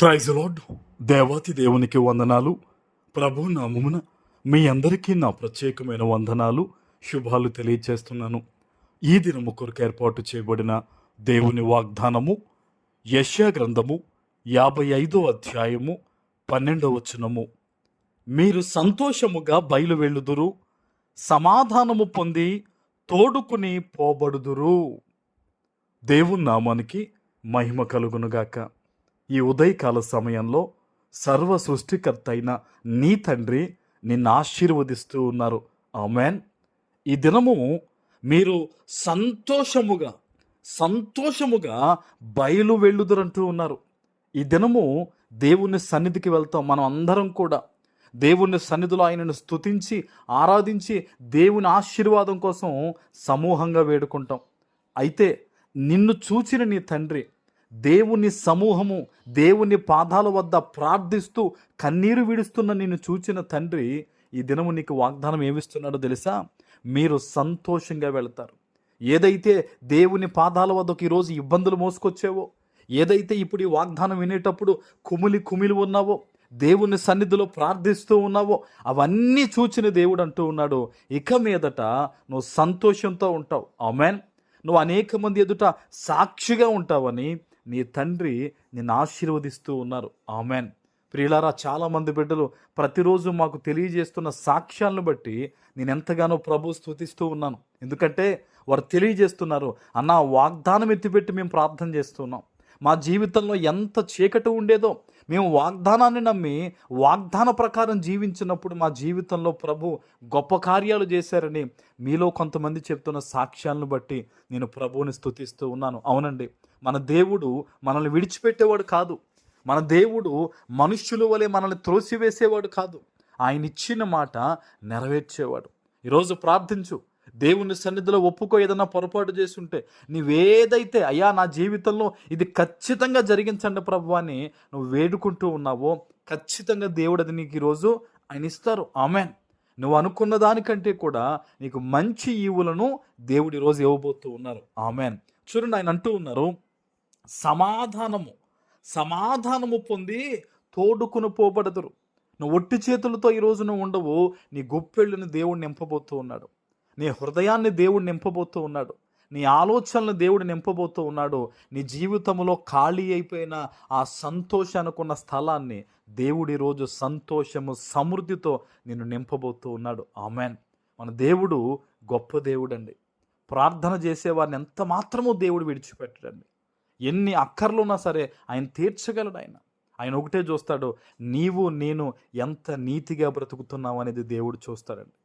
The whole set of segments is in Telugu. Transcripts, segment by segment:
Praise lord. దేవాతి దేవునికి వందనాలు. ప్రభు నామమున మీ అందరికీ నా ప్రత్యేకమైన వందనాలు, శుభాలు తెలియచేస్తున్నాను. ఈ దినము కొరకు ఏర్పాటు చేయబడిన దేవుని వాగ్దానము యెషయా గ్రంథము 55వ అధ్యాయము 12వ వచనము. మీరు సంతోషముగా బయలు వెళ్ళుదురు, సమాధానము పొంది తోడుకుని పోబడుదురు. దేవుని నామానికి మహిమ కలుగునుగాక. ఈ ఉదయకాల సమయంలో సర్వ సృష్టికర్త అయిన నీ తండ్రి నిన్ను ఆశీర్వదిస్తూ ఉన్నారు. ఆమెన్. ఈ దినము మీరు సంతోషముగా బయలు వెళ్ళుదురంటూ ఉన్నారు. ఈ దినము దేవుని సన్నిధికి వెళ్తాం. మనం అందరం కూడా దేవుని సన్నిధిలో ఆయనను స్తుతించి ఆరాధించి దేవుని ఆశీర్వాదం కోసం సమూహంగా వేడుకుంటాం. అయితే నిన్ను చూచిన నీ తండ్రి, దేవుని సమూహము దేవుని పాదాల వద్ద ప్రార్థిస్తూ కన్నీరు విడుస్తున్న నిన్ను చూచిన తండ్రి ఈ దినము నీకు వాగ్దానం ఏమిస్తున్నాడో తెలుసా? మీరు సంతోషంగా వెళతారు. ఏదైతే దేవుని పాదాల వద్దకు ఈరోజు ఇబ్బందులు మోసుకొచ్చావో, ఏదైతే ఇప్పుడు ఈ వాగ్దానం వినేటప్పుడు కుమిలి ఉన్నావో, దేవుని సన్నిధిలో ప్రార్థిస్తూ ఉన్నావో, అవన్నీ చూచిన దేవుడు అంటూ ఉన్నాడు, ఇక మీదట నువ్వు సంతోషంతో ఉంటావు. ఆమెన్. నువ్వు అనేక మంది ఎదుట సాక్షిగా ఉంటావని నీ తండ్రి నిన్ను ఆశీర్వదిస్తూ ఉన్నారు. ఆమెన్. ప్రియులారా, చాలామంది బిడ్డలు ప్రతిరోజు మాకు తెలియజేస్తున్న సాక్ష్యాలను బట్టి నేను ఎంతగానో ప్రభు స్తుతిస్తూ ఉన్నాను. ఎందుకంటే వారు తెలియజేస్తున్నారు, అన్న వాగ్దానం ఎత్తిపెట్టి మేము ప్రార్థన చేస్తున్నాం. మా జీవితంలో ఎంత చీకటి ఉండేదో మేము వాగ్దానాన్ని నమ్మి వాగ్దాన ప్రకారం జీవించినప్పుడు మా జీవితంలో ప్రభు గొప్ప కార్యాలు చేశారని మీలో కొంతమంది చెప్తున్న సాక్ష్యాలను బట్టి నేను ప్రభువుని స్తుతిస్తూ ఉన్నాను. అవునండి, మన దేవుడు మనల్ని విడిచిపెట్టేవాడు కాదు. మన దేవుడు మనుష్యుల వలె మనల్ని త్రోసివేసేవాడు కాదు. ఆయన ఇచ్చిన మాట నెరవేర్చేవాడు. ఈరోజు ప్రార్థించు, దేవుని సన్నిధిలో ఒప్పుకో. ఏదన్నా పొరపాటు చేస్తుంటే నువ్వేదైతే అయ్యా నా జీవితంలో ఇది ఖచ్చితంగా జరిగించండి ప్రభు అని నువ్వు వేడుకుంటూ ఉన్నావో, ఖచ్చితంగా దేవుడు అది నీకు ఈరోజు ఆయన ఇస్తారు. ఆమెన్. నువ్వు అనుకున్న దానికంటే కూడా నీకు మంచి ఈవులను దేవుడు ఈరోజు ఇవ్వబోతూ ఉన్నారు. ఆమెన్. చూడండి, ఆయన అంటూ ఉన్నారు, సమాధానము పొంది తోడుకుని పోబడదురు. నువ్వు ఒట్టి చేతులతో ఈరోజు నువ్వు ఉండవు. నీ గుప్పెళ్ళని దేవుడు నింపబోతూ ఉన్నాడు. నీ హృదయాన్ని దేవుడు నింపబోతూ ఉన్నాడు. నీ ఆలోచనలు దేవుడు నింపబోతూ ఉన్నాడు. నీ జీవితంలో ఖాళీ అయిపోయిన ఆ సంతోషానుకున్న స్థలాన్ని దేవుడు ఈరోజు సంతోషము సమృద్ధితో నిన్ను నింపబోతూ ఉన్నాడు. ఆమెన్. మన దేవుడు గొప్ప దేవుడండి. ప్రార్థన చేసేవారిని ఎంత మాత్రమూ దేవుడు విడిచిపెట్టడండి. ఎన్ని అక్కర్లున్నా సరే ఆయన తీర్చగలడు. ఆయన ఒకటే చూస్తాడు, నీవు నేను ఎంత నీతిగా బ్రతుకుతున్నావు అనేది దేవుడు చూస్తాడండి.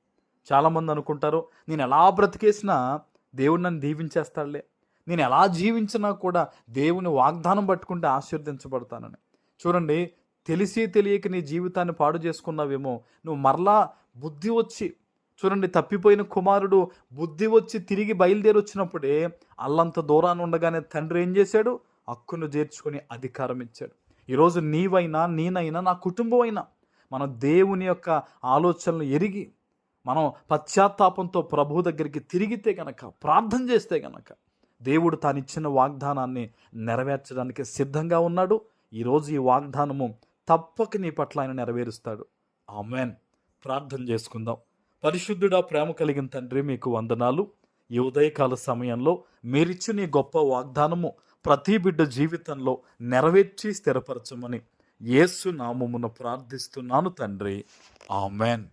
చాలామంది అనుకుంటారు, నేను ఎలా బ్రతికేసినా దేవుడు నన్ను దీవించేస్తాడులే, నేను ఎలా జీవించినా కూడా దేవుని వాగ్దానం పట్టుకుంటే ఆశీర్వదించబడతానని. చూడండి, తెలిసి తెలియక నీ జీవితాన్ని పాడు చేసుకున్నావేమో, నువ్వు మరలా బుద్ధి వచ్చి, చూడండి, తప్పిపోయిన కుమారుడు బుద్ధి వచ్చి తిరిగి బయలుదేరి వచ్చినప్పుడే అల్లంత దూరాన్ని ఉండగానే తండ్రి ఏం చేశాడు? హక్కును చేర్చుకొని అధికారం ఇచ్చాడు. ఈరోజు నీవైనా నేనైనా నా కుటుంబం అయినా మనం దేవుని యొక్క ఆలోచనలు ఎరిగి మనం పశ్చాత్తాపంతో ప్రభు దగ్గరికి తిరిగితే గనక, ప్రార్థన చేస్తే గనక దేవుడు తానిచ్చిన వాగ్దానాన్ని నెరవేర్చడానికి సిద్ధంగా ఉన్నాడు. ఈరోజు ఈ వాగ్దానము తప్పక నీ పట్ల ఆయన నెరవేరుస్తాడు. ఆమెన్. ప్రార్థన చేసుకుందాం. పరిశుద్ధుడా, ప్రేమ కలిగిన తండ్రి, మీకు వందనాలు. ఈ ఉదయకాల సమయంలో మీరిచ్చిన ఈ గొప్ప వాగ్దానము ప్రతి బిడ్డ జీవితంలో నెరవేర్చి స్థిరపరచమని యేసు నామమున ప్రార్థిస్తున్నాను తండ్రి. ఆమెన్.